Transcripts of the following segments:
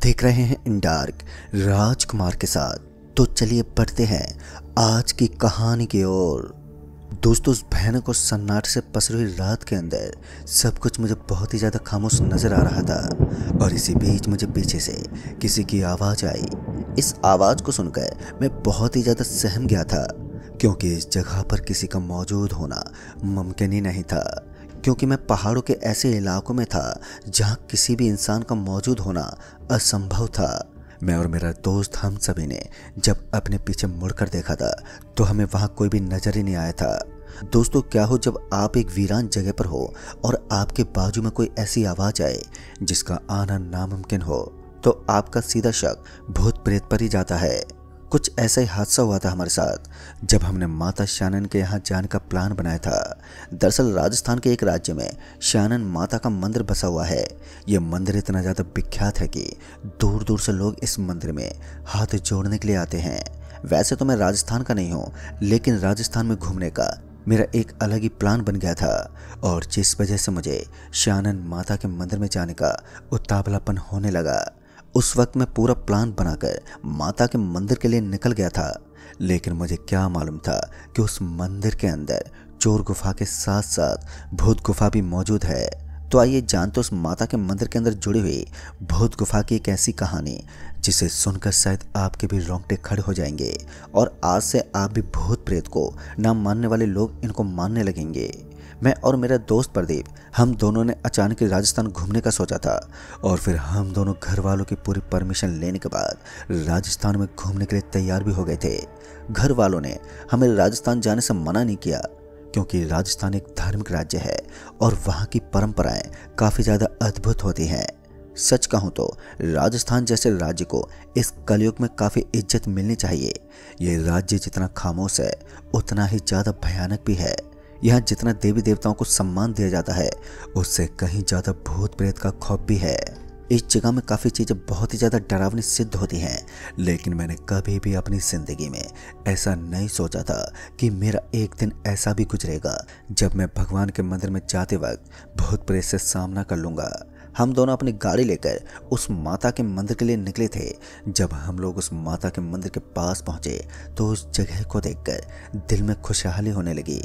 देख रहे हैं इन डार्क राजकुमार के साथ। तो चलिए बढ़ते हैं आज की कहानी की ओर। दोस्तों, उस भयानक और सन्नाटे से पसरी हुई रात के अंदर सब कुछ मुझे बहुत ही ज़्यादा खामोश नज़र आ रहा था और इसी बीच मुझे पीछे से किसी की आवाज़ आई। इस आवाज़ को सुनकर मैं बहुत ही ज़्यादा सहम गया था, क्योंकि इस जगह पर किसी का मौजूद होना मुमकिन ही नहीं था। क्योंकि मैं पहाड़ों के ऐसे इलाकों में था जहाँ किसी भी इंसान का मौजूद होना असंभव था। मैं और मेरा दोस्त हम सभी ने जब अपने पीछे मुड़कर देखा था तो हमें वहाँ कोई भी नजर ही नहीं आया था। दोस्तों, क्या हो जब आप एक वीरान जगह पर हो और आपके बाजू में कोई ऐसी आवाज़ आए जिसका आना नामुमकिन हो, तो आपका सीधा शक भूत प्रेत पर ही जाता है। कुछ ऐसा ही हादसा हुआ था हमारे साथ जब हमने माता श्यानन के यहाँ जाने का प्लान बनाया था। दरअसल राजस्थान के एक राज्य में श्यानन माता का मंदिर बसा हुआ है। यह मंदिर इतना ज़्यादा विख्यात है कि दूर दूर से लोग इस मंदिर में हाथ जोड़ने के लिए आते हैं। वैसे तो मैं राजस्थान का नहीं हूँ, लेकिन राजस्थान में घूमने का मेरा एक अलग ही प्लान बन गया था और जिस वजह से मुझे श्यानन माता के मंदिर में जाने का उतावलापन होने लगा। उस वक्त मैं पूरा प्लान बनाकर माता के मंदिर के लिए निकल गया था, लेकिन मुझे क्या मालूम था कि उस मंदिर के अंदर चोर गुफा के साथ साथ भूत गुफा भी मौजूद है। तो आइए जानते उस माता के मंदिर के अंदर जुड़ी हुई भूत गुफा की एक ऐसी कहानी जिसे सुनकर शायद आपके भी रोंगटे खड़े हो जाएंगे और आज से आप भी भूत प्रेत को ना मानने वाले लोग इनको मानने लगेंगे। मैं और मेरा दोस्त प्रदीप, हम दोनों ने अचानक ही राजस्थान घूमने का सोचा था और फिर हम दोनों घर वालों की पूरी परमिशन लेने के बाद राजस्थान में घूमने के लिए तैयार भी हो गए थे। घर वालों ने हमें राजस्थान जाने से मना नहीं किया, क्योंकि राजस्थान एक धार्मिक राज्य है और वहाँ की परंपराएं काफ़ी ज़्यादा अद्भुत होती हैं। सच कहूँ तो राजस्थान जैसे राज्य को इस कलयुग में काफ़ी इज्जत मिलनी चाहिए। ये राज्य जितना खामोश है उतना ही ज़्यादा भयानक भी है। यहाँ जितना देवी देवताओं को सम्मान दिया जाता है उससे कहीं ज़्यादा भूत प्रेत का खौफ भी है। इस जगह में काफ़ी चीज़ें बहुत ही ज़्यादा डरावनी सिद्ध होती हैं, लेकिन मैंने कभी भी अपनी ज़िंदगी में ऐसा नहीं सोचा था कि मेरा एक दिन ऐसा भी गुजरेगा जब मैं भगवान के मंदिर में जाते वक्त भूत प्रेत से सामना कर लूँगा। हम दोनों अपनी गाड़ी लेकर उस माता के मंदिर के लिए निकले थे। जब हम लोग उस माता के मंदिर के पास पहुँचे तो उस जगह को देखकर दिल में खुशहाली होने लगी।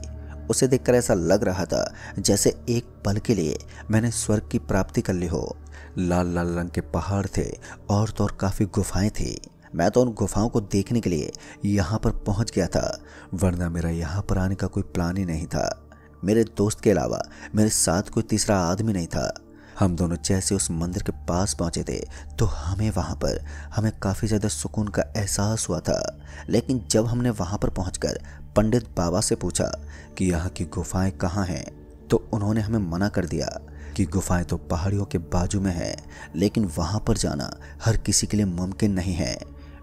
उसे देखकर ऐसा लग रहा था जैसे एक पल के लिए मैंने स्वर्ग की प्राप्ति कर ली हो। लाल लाल रंग के पहाड़ थे और तो और काफ़ी गुफाएं थी। मैं तो उन गुफाओं को देखने के लिए यहाँ पर पहुँच गया था, वरना मेरा यहाँ पर आने का कोई प्लान ही नहीं था। मेरे दोस्त के अलावा मेरे साथ कोई तीसरा आदमी नहीं था। हम दोनों जैसे उस मंदिर के पास पहुंचे थे तो हमें काफ़ी ज़्यादा सुकून का एहसास हुआ था। लेकिन जब हमने वहां पर पहुंचकर पंडित बाबा से पूछा कि यहाँ की गुफाएं कहाँ हैं, तो उन्होंने हमें मना कर दिया कि गुफाएं तो पहाड़ियों के बाजू में हैं, लेकिन वहां पर जाना हर किसी के लिए मुमकिन नहीं है।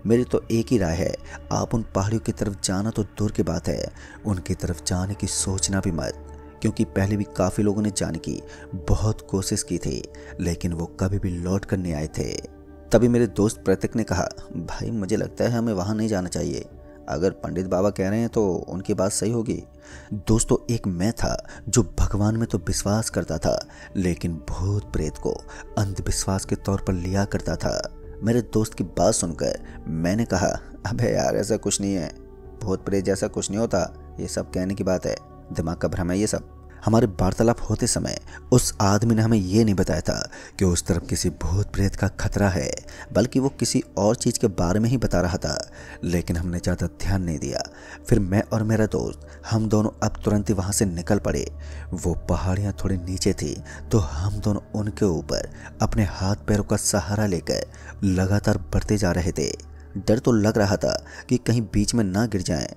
मेरी तो एक ही राय है, आप उन पहाड़ियों की तरफ जाना तो दूर की बात है, उनकी तरफ जाने की सोचना भी मत, क्योंकि पहले भी काफ़ी लोगों ने जाने की बहुत कोशिश की थी, लेकिन वो कभी भी लौट कर नहीं आए थे। तभी मेरे दोस्त प्रतीक ने कहा, भाई मुझे लगता है हमें वहाँ नहीं जाना चाहिए। अगर पंडित बाबा कह रहे हैं तो उनकी बात सही होगी। दोस्तों, एक मैं था जो भगवान में तो विश्वास करता था, लेकिन भूत प्रेत को अंधविश्वास के तौर पर लिया करता था। मेरे दोस्त की बात सुनकर मैंने कहा, अबे यार ऐसा कुछ नहीं है, भूत प्रेत जैसा कुछ नहीं होता, ये सब कहने की बात है, दिमाग का भ्रम है ये सब। हमारे वार्तालाप होते समय उस आदमी ने हमें ये नहीं बताया था कि उस तरफ किसी भूत प्रेत का खतरा है, बल्कि वो किसी और चीज़ के बारे में ही बता रहा था, लेकिन हमने ज़्यादा ध्यान नहीं दिया। फिर मैं और मेरा दोस्त हम दोनों अब तुरंत ही वहाँ से निकल पड़े। वो पहाड़ियाँ थोड़ी नीचे थी तो हम दोनों उनके ऊपर अपने हाथ पैरों का सहारा लेकर लगातार बढ़ते जा रहे थे। डर तो लग रहा था कि कहीं बीच में ना गिर जाएं,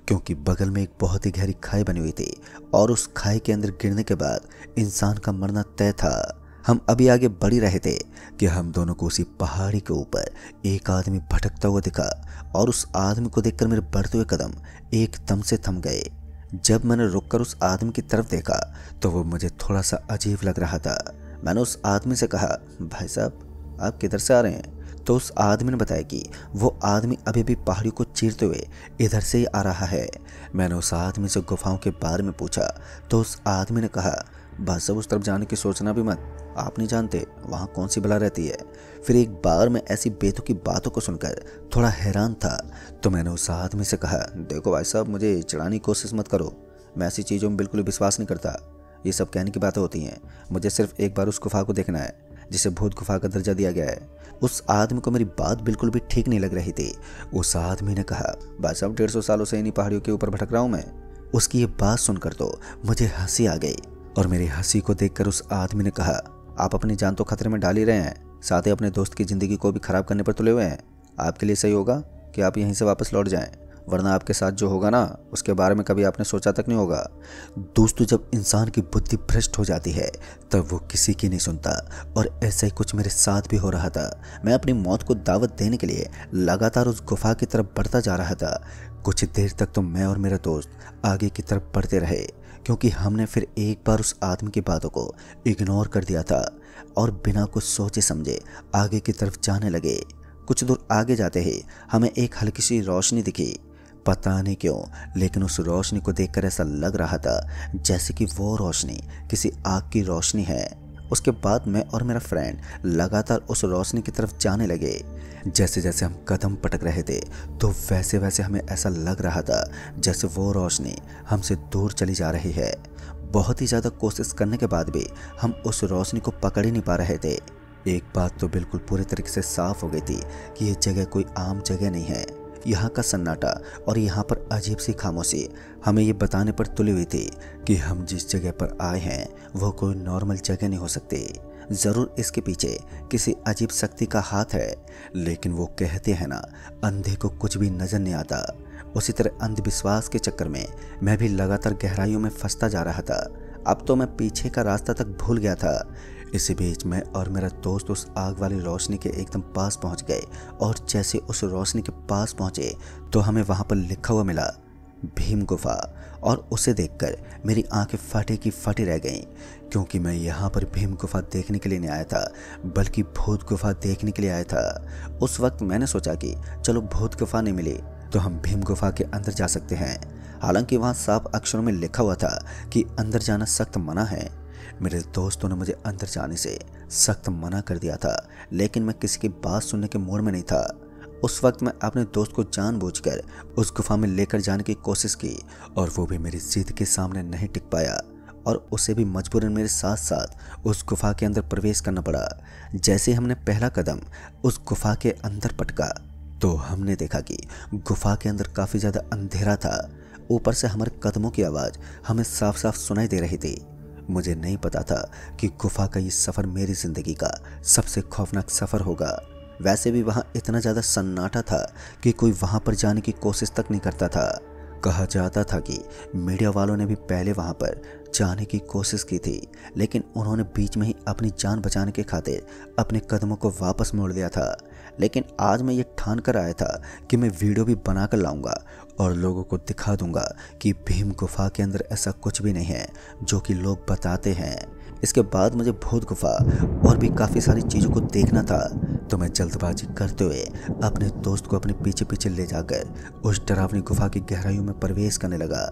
क्योंकि बगल में एक बहुत ही गहरी खाई बनी हुई थी और उस खाई के अंदर गिरने के बाद इंसान का मरना तय था। हम अभी आगे बढ़ ही रहे थे कि हम दोनों को उसी पहाड़ी के ऊपर एक आदमी भटकता हुआ दिखा और उस आदमी को देखकर मेरे बढ़ते हुए कदम एकदम से थम गए। जब मैंने रुककर उस आदमी की तरफ देखा तो वो मुझे थोड़ा सा अजीब लग रहा था। मैंने उस आदमी से कहा, भाई साहब आप किधर से आ रहे हैं? तो उस आदमी ने बताया कि वो आदमी अभी भी पहाड़ी को चीरते हुए इधर से ही आ रहा है। मैंने उस आदमी से गुफाओं के बारे में पूछा तो उस आदमी ने कहा, बस अब उस तरफ जाने की सोचना भी मत, आप नहीं जानते वहाँ कौन सी बला रहती है। फिर एक बार मैं ऐसी बेतुकी बातों को सुनकर थोड़ा हैरान था, तो मैंने उस आदमी से कहा, देखो भाई साहब, मुझे चिढ़ाने की कोशिश मत करो, मैं ऐसी चीज़ों में बिल्कुल विश्वास नहीं करता। ये सब कहने की बातें होती हैं। मुझे सिर्फ एक बार उस गुफा को देखना है जिसे भूत गुफा का दर्जा दिया गया है। उस आदमी को मेरी बात बिल्कुल भी ठीक नहीं लग रही थी। उस आदमी ने कहा, भाई साहब 150 सालों से इन्हीं पहाड़ियों के ऊपर भटक रहा हूँ मैं। उसकी ये बात सुनकर तो मुझे हंसी आ गई और मेरी हंसी को देखकर उस आदमी ने कहा, आप अपनी जान तो खतरे में डाल ही रहे हैं, साथ ही अपने दोस्त की ज़िंदगी को भी ख़राब करने पर तुले हुए हैं। आपके लिए सही होगा कि आप यहीं से वापस लौट जाएं, वरना आपके साथ जो होगा ना उसके बारे में कभी आपने सोचा तक नहीं होगा। दोस्तों, जब इंसान की बुद्धि भ्रष्ट हो जाती है तब वो किसी की नहीं सुनता, और ऐसा ही कुछ मेरे साथ भी हो रहा था। मैं अपनी मौत को दावत देने के लिए लगातार उस गुफा की तरफ बढ़ता जा रहा था। कुछ देर तक तो मैं और मेरा दोस्त आगे की तरफ बढ़ते रहे, क्योंकि हमने फिर एक बार उस आदमी की बातों को इग्नोर कर दिया था और बिना कुछ सोचे समझे आगे की तरफ जाने लगे। कुछ दूर आगे जाते ही हमें एक हल्की सी रोशनी दिखी। पता नहीं क्यों, लेकिन उस रोशनी को देखकर ऐसा लग रहा था जैसे कि वो रोशनी किसी आग की रोशनी है। उसके बाद मैं और मेरा फ्रेंड लगातार उस रोशनी की तरफ जाने लगे। जैसे जैसे हम कदम पटक रहे थे तो वैसे वैसे हमें ऐसा लग रहा था जैसे वो रोशनी हमसे दूर चली जा रही है। बहुत ही ज़्यादा कोशिश करने के बाद भी हम उस रोशनी को पकड़ ही नहीं पा रहे थे। एक बात तो बिल्कुल पूरी तरीके से साफ हो गई थी कि ये जगह कोई आम जगह नहीं है। यहाँ का सन्नाटा और यहाँ पर अजीब सी खामोशी हमें ये बताने पर तुली हुई थी कि हम जिस जगह पर आए हैं वो कोई नॉर्मल जगह नहीं हो सकती। ज़रूर इसके पीछे किसी अजीब शक्ति का हाथ है, लेकिन वो कहते हैं ना, अंधे को कुछ भी नज़र नहीं आता। उसी तरह अंधविश्वास के चक्कर में मैं भी लगातार गहराइयों में फंसता जा रहा था। अब तो मैं पीछे का रास्ता तक भूल गया था। इसी बीच मैं और मेरा दोस्त उस आग वाली रोशनी के एकदम पास पहुंच गए, और जैसे उस रोशनी के पास पहुंचे तो हमें वहां पर लिखा हुआ मिला, भीम गुफा। और उसे देखकर मेरी आंखें फटे की फटी रह गईं, क्योंकि मैं यहाँ पर भीम गुफा देखने के लिए नहीं आया था, बल्कि भूत गुफा देखने के लिए आया था। उस वक्त मैंने सोचा कि चलो भूत गुफा नहीं मिली तो हम भीम गुफा के अंदर जा सकते हैं। हालांकि वहाँ साफ अक्षरों में लिखा हुआ था कि अंदर जाना सख्त मना है। मेरे दोस्तों ने मुझे अंदर जाने से सख्त मना कर दिया था, लेकिन मैं किसी की बात सुनने के मूड में नहीं था। उस वक्त मैं अपने दोस्त को जानबूझकर उस गुफा में लेकर जाने की कोशिश की, और वो भी मेरी जिद के सामने नहीं टिक पाया, और उसे भी मजबूरन मेरे साथ साथ उस गुफा के अंदर प्रवेश करना पड़ा। जैसे हमने पहला कदम उस गुफा के अंदर पटका तो हमने देखा कि गुफा के अंदर काफ़ी ज़्यादा अंधेरा था। ऊपर से हमारे कदमों की आवाज़ हमें साफ साफ सुनाई दे रही थी। मुझे नहीं पता था कि गुफा का ये सफ़र मेरी ज़िंदगी का सबसे खौफनाक सफ़र होगा। वैसे भी वहाँ इतना ज़्यादा सन्नाटा था कि कोई वहाँ पर जाने की कोशिश तक नहीं करता था। कहा जाता था कि मीडिया वालों ने भी पहले वहाँ पर जाने की कोशिश की थी, लेकिन उन्होंने बीच में ही अपनी जान बचाने के खातिर अपने कदमों को वापस मोड़ लिया था। लेकिन आज मैं ये ठान कर आया था कि मैं वीडियो भी बना कर लाऊंगा और लोगों को दिखा दूंगा कि भीम गुफा के अंदर ऐसा कुछ भी नहीं है जो कि लोग बताते हैं। इसके बाद मुझे भूत गुफा और भी काफ़ी सारी चीज़ों को देखना था, तो मैं जल्दबाजी करते हुए अपने दोस्त को अपने पीछे पीछे ले जाकर उस डरावनी गुफा की गहराइयों में प्रवेश करने लगा।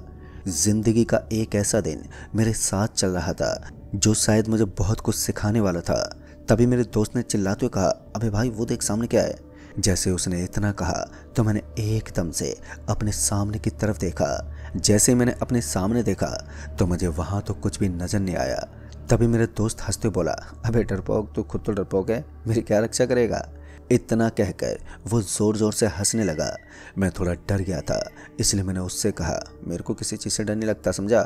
जिंदगी का एक ऐसा दिन मेरे साथ चल रहा था जो शायद मुझे बहुत कुछ सिखाने वाला था। तभी मेरे दोस्त ने चिल्लाते हुए कहा, अबे भाई वो देख सामने क्या है। जैसे उसने इतना कहा तो मैंने एकदम से अपने सामने की तरफ देखा। जैसे ही मैंने अपने सामने देखा तो मुझे वहाँ तो कुछ भी नजर नहीं आया। तभी मेरे दोस्त हंसते बोला, अबे डरपोक, तू खुद तो डरपोक है, मेरी क्या रक्षा करेगा। इतना कहकर वो ज़ोर ज़ोर से हंसने लगा। मैं थोड़ा डर गया था, इसलिए मैंने उससे कहा, मेरे को किसी चीज़ से डर नहीं लगता, समझा।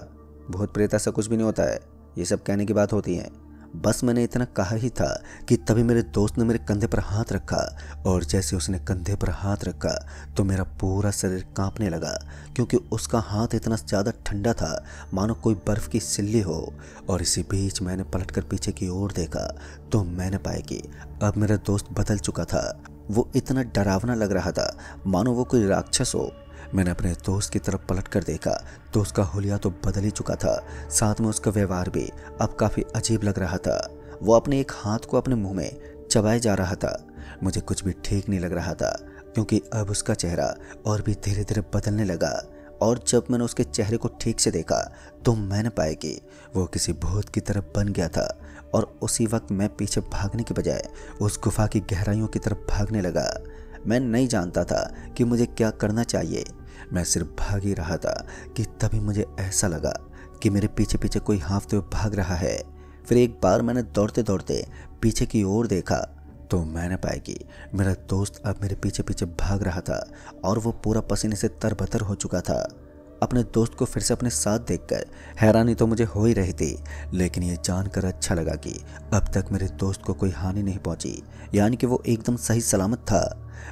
भूत प्रेत ऐसा कुछ भी नहीं होता है, ये सब कहने की बात होती है। बस मैंने इतना कहा ही था कि तभी मेरे दोस्त ने मेरे कंधे पर हाथ रखा, और जैसे उसने कंधे पर हाथ रखा तो मेरा पूरा शरीर कांपने लगा, क्योंकि उसका हाथ इतना ज़्यादा ठंडा था मानो कोई बर्फ़ की सिल्ली हो। और इसी बीच मैंने पलटकर पीछे की ओर देखा तो मैंने पाया कि अब मेरा दोस्त बदल चुका था। वो इतना डरावना लग रहा था मानो वो कोई राक्षस हो। मैंने अपने दोस्त की तरफ पलट कर देखा तो उसका हुलिया तो बदल ही चुका था, साथ में उसका व्यवहार भी अब काफ़ी अजीब लग रहा था। वो अपने एक हाथ को अपने मुंह में चबाए जा रहा था। मुझे कुछ भी ठीक नहीं लग रहा था, क्योंकि अब उसका चेहरा और भी धीरे धीरे बदलने लगा। और जब मैंने उसके चेहरे को ठीक से देखा तो मैंने पाया कि वो किसी भूत की तरह बन गया था। और उसी वक्त मैं पीछे भागने के बजाय उस गुफा की गहराइयों की तरफ भागने लगा। मैं नहीं जानता था कि मुझे क्या करना चाहिए, मैं सिर्फ भाग ही रहा था कि तभी मुझे ऐसा लगा कि मेरे पीछे पीछे कोई हाँफते हुए भाग रहा है। फिर एक बार मैंने दौड़ते दौड़ते पीछे की ओर देखा तो मैंने पाया कि मेरा दोस्त अब मेरे पीछे पीछे भाग रहा था और वो पूरा पसीने से तरबतर हो चुका था। अपने दोस्त को फिर से अपने साथ देखकर हैरानी तो मुझे हो ही रही थी, लेकिन ये जानकर अच्छा लगा कि अब तक मेरे दोस्त को कोई हानि नहीं पहुंची, यानी कि वो एकदम सही सलामत था।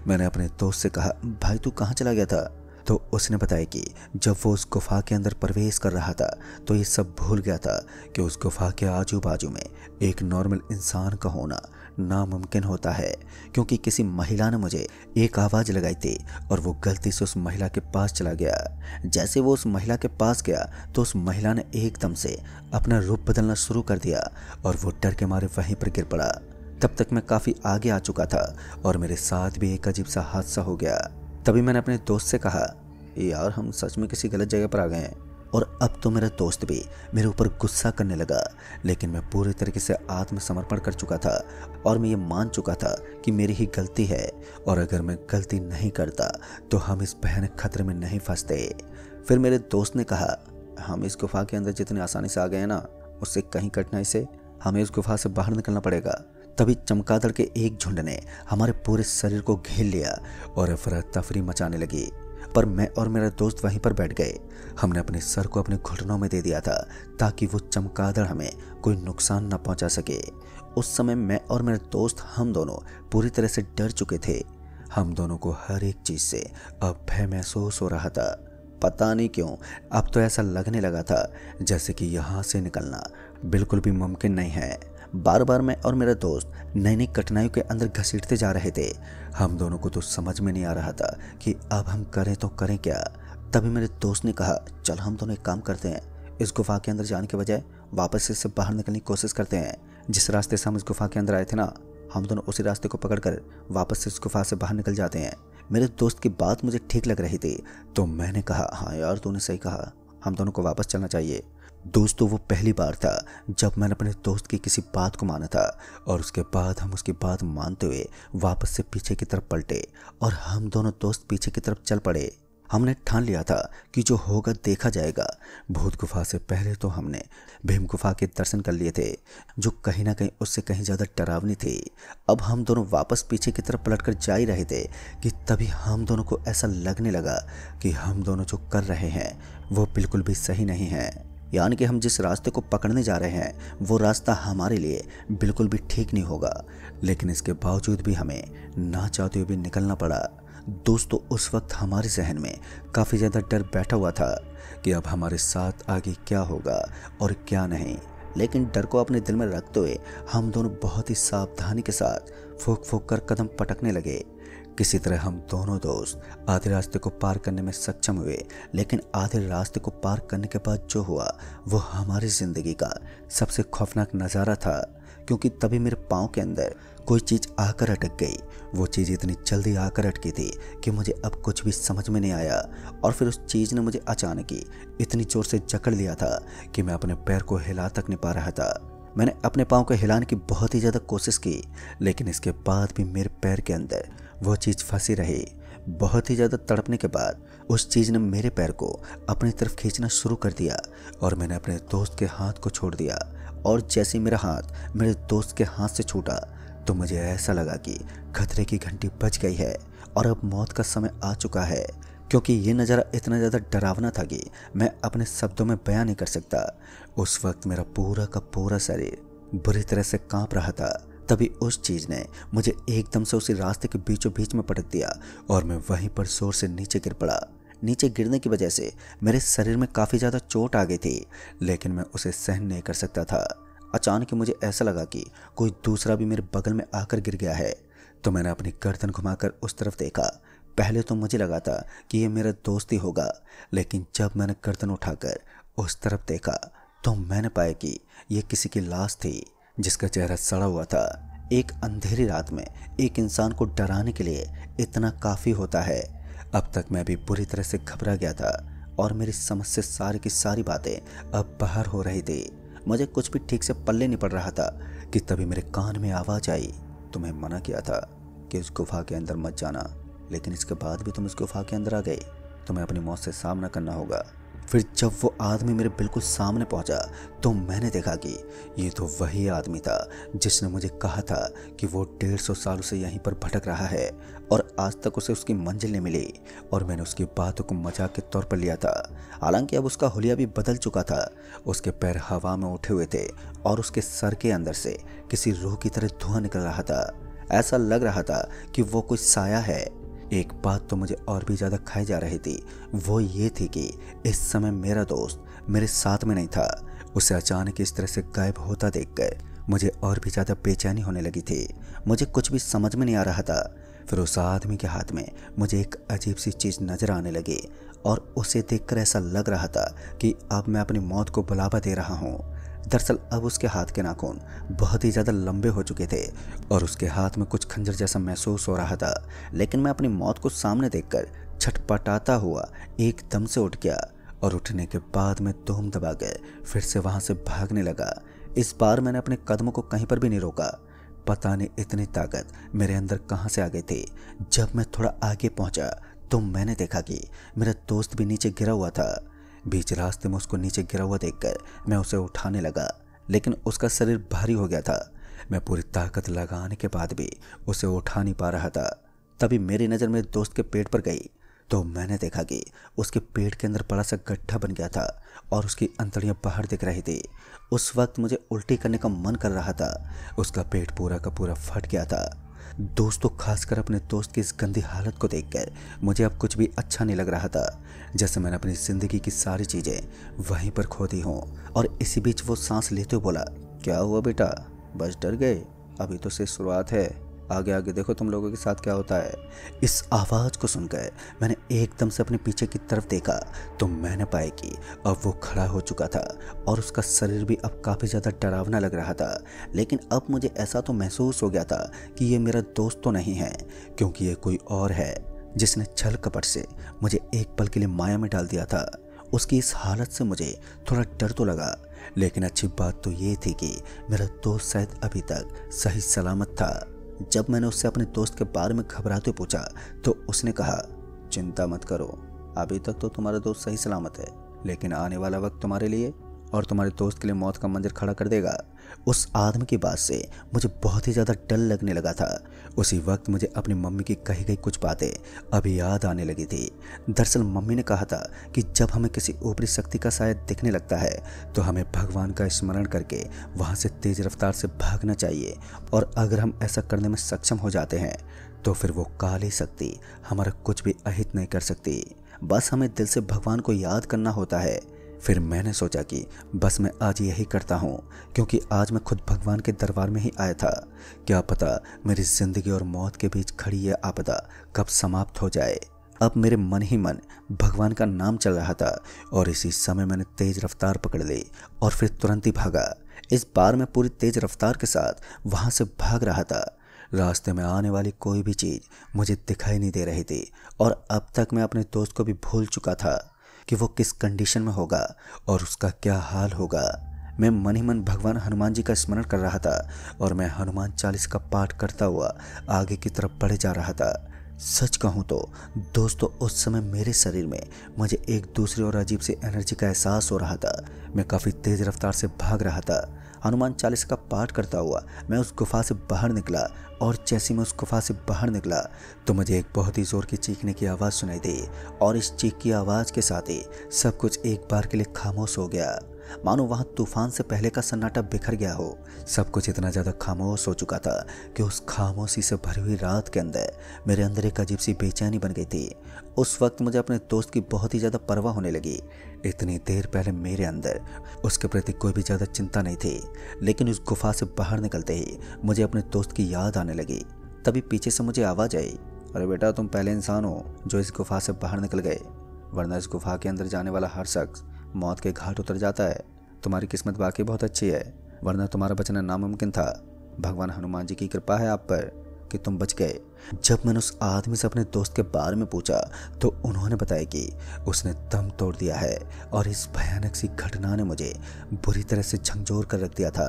मैंने अपने दोस्त से कहा, भाई तू कहाँ चला गया था? तो उसने बताया कि जब वो उस गुफा के अंदर प्रवेश कर रहा था तो ये सब भूल गया था कि उस गुफा के आजू बाजू में एक नॉर्मल इंसान का होना नामुमकिन होता है, क्योंकि किसी महिला ने मुझे एक आवाज़ लगाई थी और वो गलती से उस महिला के पास चला गया। जैसे वो उस महिला के पास गया तो उस महिला ने एकदम से अपना रूप बदलना शुरू कर दिया और वो डर के मारे वहीं पर गिर पड़ा। तब तक मैं काफ़ी आगे आ चुका था और मेरे साथ भी एक अजीब सा हादसा हो गया। तभी मैंने अपने दोस्त से कहा, यार हम सच में किसी गलत जगह पर आ गए हैं। और अब तो मेरा दोस्त भी मेरे ऊपर गुस्सा करने लगा, लेकिन मैं पूरी तरीके से आत्मसमर्पण कर चुका था और मैं ये मान चुका था कि मेरी ही गलती है और अगर मैं गलती नहीं करता तो हम इस भयानक खतरे में नहीं फंसते। फिर मेरे दोस्त ने कहा, हम इस गुफा के अंदर जितनी आसानी से आ गए हैं ना, उससे कहीं कठिनाई से हमें इस गुफा से बाहर निकलना पड़ेगा। तभी चमगादड़ के एक झुंड ने हमारे पूरे शरीर को घेर लिया और अफरा तफरी मचाने लगी, पर मैं और मेरा दोस्त वहीं पर बैठ गए। हमने अपने सर को अपने घुटनों में दे दिया था ताकि वो चमगादड़ हमें कोई नुकसान न पहुंचा सके। उस समय मैं और मेरा दोस्त हम दोनों पूरी तरह से डर चुके थे। हम दोनों को हर एक चीज़ से अब भय महसूस हो रहा था। पता नहीं क्यों अब तो ऐसा लगने लगा था जैसे कि यहाँ से निकलना बिल्कुल भी मुमकिन नहीं है। बार बार मैं और मेरा दोस्त नई नई कठिनाइयों के अंदर घसीटते जा रहे थे। हम दोनों को तो समझ में नहीं आ रहा था कि अब हम करें तो करें क्या। तभी मेरे दोस्त ने कहा, चल हम दोनों एक काम करते हैं, इस गुफा के अंदर जाने के बजाय वापस से इससे बाहर निकलने की कोशिश करते हैं। जिस रास्ते से हम इस गुफा के अंदर आए थे ना, हम दोनों उसी रास्ते को पकड़कर वापस से इस गुफा से बाहर निकल जाते हैं। मेरे दोस्त की बात मुझे ठीक लग रही थी तो मैंने कहा, हाँ यार तूने सही कहा, हम दोनों को वापस चलना चाहिए। दोस्तों वो पहली बार था जब मैंने अपने दोस्त की किसी बात को माना था और उसके बाद हम उसकी बात मानते हुए वापस से पीछे की तरफ पलटे और हम दोनों दोस्त पीछे की तरफ चल पड़े। हमने ठान लिया था कि जो होगा देखा जाएगा। भूत गुफा से पहले तो हमने भीम गुफा के दर्शन कर लिए थे, जो कहीं ना कहीं उससे कहीं ज़्यादा डरावनी थी। अब हम दोनों वापस पीछे की तरफ पलटकर जा ही रहे थे कि तभी हम दोनों को ऐसा लगने लगा कि हम दोनों जो कर रहे हैं वो बिल्कुल भी सही नहीं है, यानी कि हम जिस रास्ते को पकड़ने जा रहे हैं वो रास्ता हमारे लिए बिल्कुल भी ठीक नहीं होगा। लेकिन इसके बावजूद भी हमें ना चाहते हुए भी निकलना पड़ा। दोस्तों उस वक्त हमारे जहन में काफ़ी ज़्यादा डर बैठा हुआ था कि अब हमारे साथ आगे क्या होगा और क्या नहीं। लेकिन डर को अपने दिल में रखते हुए हम दोनों बहुत ही सावधानी के साथ फूंक फूंक कर कदम पटकने लगे। किसी तरह हम दोनों दोस्त आधे रास्ते को पार करने में सक्षम हुए, लेकिन आधे रास्ते को पार करने के बाद जो हुआ वो हमारी ज़िंदगी का सबसे खौफनाक नज़ारा था, क्योंकि तभी मेरे पाँव के अंदर कोई चीज़ आकर अटक गई। वो चीज़ इतनी जल्दी आकर अटकी थी कि मुझे अब कुछ भी समझ में नहीं आया और फिर उस चीज़ ने मुझे अचानक ही इतनी ज़ोर से जकड़ लिया था कि मैं अपने पैर को हिला तक नहीं पा रहा था। मैंने अपने पाँव को हिलाने की बहुत ही ज़्यादा कोशिश की, लेकिन इसके बाद भी मेरे पैर के अंदर वो चीज़ फंसी रही। बहुत ही ज़्यादा तड़पने के बाद उस चीज़ ने मेरे पैर को अपनी तरफ खींचना शुरू कर दिया और मैंने अपने दोस्त के हाथ को छोड़ दिया। और जैसे ही मेरा हाथ मेरे दोस्त के हाथ से छूटा तो मुझे ऐसा लगा कि खतरे की घंटी बज गई है और अब मौत का समय आ चुका है, क्योंकि ये नज़ारा इतना ज़्यादा डरावना था कि मैं अपने शब्दों में बयां नहीं कर सकता। उस वक्त मेरा पूरा का पूरा शरीर बुरी तरह से कांप रहा था। तभी उस चीज़ ने मुझे एकदम से उसी रास्ते के बीचों बीच में पटक दिया और मैं वहीं पर जोर से नीचे गिर पड़ा। नीचे गिरने की वजह से मेरे शरीर में काफ़ी ज़्यादा चोट आ गई थी, लेकिन मैं उसे सहन नहीं कर सकता था। अचानक मुझे ऐसा लगा कि कोई दूसरा भी मेरे बगल में आकर गिर गया है, तो मैंने अपनी गर्दन घुमाकर उस तरफ देखा। पहले तो मुझे लगा था कि ये मेरा दोस्त ही होगा, लेकिन जब मैंने गर्दन उठाकर उस तरफ देखा तो मैंने पाया कि ये किसी की लाश थी जिसका चेहरा सड़ा हुआ था। एक अंधेरी रात में एक इंसान को डराने के लिए इतना काफ़ी होता है। अब तक मैं भी बुरी तरह से घबरा गया था और मेरी समझ से सारी की सारी बातें अब बाहर हो रही थी। मुझे कुछ भी ठीक से पल्ले नहीं पड़ रहा था कि तभी मेरे कान में आवाज़ आई, तुम्हें मना किया था कि उस गुफा के अंदर मत जाना, लेकिन इसके बाद भी तुम उस गुफा के अंदर आ गए। तुम्हें अपनी मौत से सामना करना होगा। फिर जब वो आदमी मेरे बिल्कुल सामने पहुंचा तो मैंने देखा कि ये तो वही आदमी था जिसने मुझे कहा था कि वो 150 सालों से यहीं पर भटक रहा है और आज तक उसे उसकी मंजिल नहीं मिली, और मैंने उसकी बातों को मजाक के तौर पर लिया था। हालांकि अब उसका हुलिया भी बदल चुका था। उसके पैर हवा में उठे हुए थे और उसके सर के अंदर से किसी रूह की तरह धुआं निकल रहा था। ऐसा लग रहा था कि वो कोई साया है। एक बात तो मुझे और भी ज़्यादा खाई जा रही थी, वो ये थी कि इस समय मेरा दोस्त मेरे साथ में नहीं था। उसे अचानक इस तरह से गायब होता देखकर मुझे और भी ज़्यादा बेचैनी होने लगी थी। मुझे कुछ भी समझ में नहीं आ रहा था। फिर उस आदमी के हाथ में मुझे एक अजीब सी चीज़ नज़र आने लगी और उसे देखकर ऐसा लग रहा था कि अब मैं अपनी मौत को बुलावा दे रहा हूँ। दरअसल अब उसके हाथ के नाखून बहुत ही ज़्यादा लंबे हो चुके थे और उसके हाथ में कुछ खंजर जैसा महसूस हो रहा था। लेकिन मैं अपनी मौत को सामने देखकर छटपटाता हुआ एकदम से उठ गया और उठने के बाद मैं धूम दबा के फिर से वहाँ से भागने लगा। इस बार मैंने अपने कदमों को कहीं पर भी नहीं रोका। पता नहीं इतनी ताकत मेरे अंदर कहाँ से आ गई थी। जब मैं थोड़ा आगे पहुँचा तो मैंने देखा कि मेरा दोस्त भी नीचे गिरा हुआ था। बीच रास्ते में उसको नीचे गिरा हुआ देखकर मैं उसे उठाने लगा, लेकिन उसका शरीर भारी हो गया था। मैं पूरी ताकत लगाने के बाद भी उसे उठा नहीं पा रहा था। तभी मेरी नज़र मेरे दोस्त के पेट पर गई तो मैंने देखा कि उसके पेट के अंदर बड़ा सा गड्ढा बन गया था और उसकी अंतड़ियाँ बाहर दिख रही थी। उस वक्त मुझे उल्टी करने का मन कर रहा था। उसका पेट पूरा का पूरा फट गया था। दोस्तों, खासकर अपने दोस्त की इस गंदी हालत को देखकर मुझे अब कुछ भी अच्छा नहीं लग रहा था, जैसे मैंने अपनी ज़िंदगी की सारी चीज़ें वहीं पर खो दी हों। और इसी बीच वो सांस लेते हुए बोला, क्या हुआ बेटा, बस डर गए? अभी तो सिर्फ शुरुआत है, आगे आगे देखो तुम लोगों के साथ क्या होता है। इस आवाज़ को सुनकर मैंने एकदम से अपने पीछे की तरफ देखा तो मैंने पाया कि अब वो खड़ा हो चुका था और उसका शरीर भी अब काफ़ी ज़्यादा डरावना लग रहा था। लेकिन अब मुझे ऐसा तो महसूस हो गया था कि ये मेरा दोस्त तो नहीं है, क्योंकि ये कोई और है जिसने छल कपट से मुझे एक पल के लिए माया में डाल दिया था। उसकी इस हालत से मुझे थोड़ा डर तो लगा, लेकिन अच्छी बात तो ये थी कि मेरा दोस्त शायद अभी तक सही सलामत था। जब मैंने उससे अपने दोस्त के बारे में घबराते पूछा तो उसने कहा, चिंता मत करो, अभी तक तो तुम्हारा दोस्त सही सलामत है, लेकिन आने वाला वक्त तुम्हारे लिए और तुम्हारे दोस्त के लिए मौत का मंजर खड़ा कर देगा। उस आदमी की बात से मुझे बहुत ही ज़्यादा डर लगने लगा था। उसी वक्त मुझे अपनी मम्मी की कही गई कुछ बातें अभी याद आने लगी थी। दरअसल मम्मी ने कहा था कि जब हमें किसी ऊपरी शक्ति का शायद दिखने लगता है तो हमें भगवान का स्मरण करके वहाँ से तेज़ रफ्तार से भागना चाहिए, और अगर हम ऐसा करने में सक्षम हो जाते हैं तो फिर वो काली शक्ति हमारा कुछ भी अहित नहीं कर सकती। बस हमें दिल से भगवान को याद करना होता है। फिर मैंने सोचा कि बस मैं आज यही करता हूँ, क्योंकि आज मैं खुद भगवान के दरबार में ही आया था। क्या पता मेरी ज़िंदगी और मौत के बीच खड़ी यह आपदा कब समाप्त हो जाए। अब मेरे मन ही मन भगवान का नाम चल रहा था और इसी समय मैंने तेज़ रफ्तार पकड़ ली और फिर तुरंत ही भागा। इस बार मैं पूरी तेज़ रफ्तार के साथ वहाँ से भाग रहा था। रास्ते में आने वाली कोई भी चीज़ मुझे दिखाई नहीं दे रही थी और अब तक मैं अपने दोस्त को भी भूल चुका था कि वो किस कंडीशन में होगा और उसका क्या हाल होगा। मैं मन ही मन भगवान हनुमान जी का स्मरण कर रहा था और मैं हनुमान चालीस का पाठ करता हुआ आगे की तरफ बढ़े जा रहा था। सच कहूँ तो दोस्तों, उस समय मेरे शरीर में मुझे एक दूसरी और अजीब सी एनर्जी का एहसास हो रहा था। मैं काफ़ी तेज़ रफ्तार से भाग रहा था। हनुमान चालीस का पाठ करता हुआ मैं उस गुफा से बाहर निकला और जैसे मैं उस गुफा से बाहर निकला तो मुझे एक बहुत ही ज़ोर की चीखने की आवाज़ सुनाई दी और इस चीख की आवाज़ के साथ ही सब कुछ एक बार के लिए खामोश हो गया, मानो वहाँ तूफान से पहले का सन्नाटा बिखर गया हो। सब कुछ इतना ज़्यादा खामोश हो चुका था कि उस खामोशी से भरी हुई रात के अंदर मेरे अंदर एक अजीब सी बेचैनी बन गई थी। उस वक्त मुझे अपने दोस्त की बहुत ही ज़्यादा परवाह होने लगी। इतनी देर पहले मेरे अंदर उसके प्रति कोई भी ज़्यादा चिंता नहीं थी, लेकिन उस गुफा से बाहर निकलते ही मुझे अपने दोस्त की याद आने लगी। तभी पीछे से मुझे आवाज़ आई, अरे बेटा, तुम पहले इंसान हो जो इस गुफा से बाहर निकल गए, वरना इस गुफा के अंदर जाने वाला हर शख्स मौत के घाट उतर जाता है। तुम्हारी किस्मत वाकई बहुत अच्छी है, वरना तुम्हारा बचना नामुमकिन था। भगवान हनुमान जी की कृपा है आप पर। कि तुम बच गए। जब मैंने उस आदमी से अपने दोस्त के बारे में पूछा तो उन्होंने बताया कि उसने दम तोड़ दिया है और इस भयानक सी घटना ने मुझे बुरी तरह से झंझोर कर रख दिया था।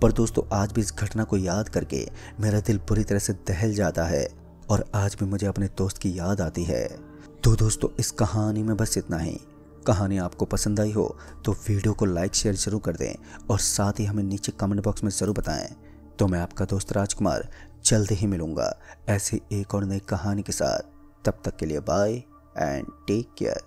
पर दोस्तों, आज भी इस घटना को याद करके मेरा दिल बुरी तरह से दहल जाता है और आज भी मुझे अपने दोस्त की याद आती है। तो दोस्तों, इस कहानी में बस इतना ही। कहानी आपको पसंद आई हो तो वीडियो को लाइक शेयर जरूर कर दें और साथ ही हमें नीचे कमेंट बॉक्स में ज़रूर बताएं। तो मैं आपका दोस्त राजकुमार जल्द ही मिलूंगा ऐसी एक और नई कहानी के साथ। तब तक के लिए बाय एंड टेक केयर।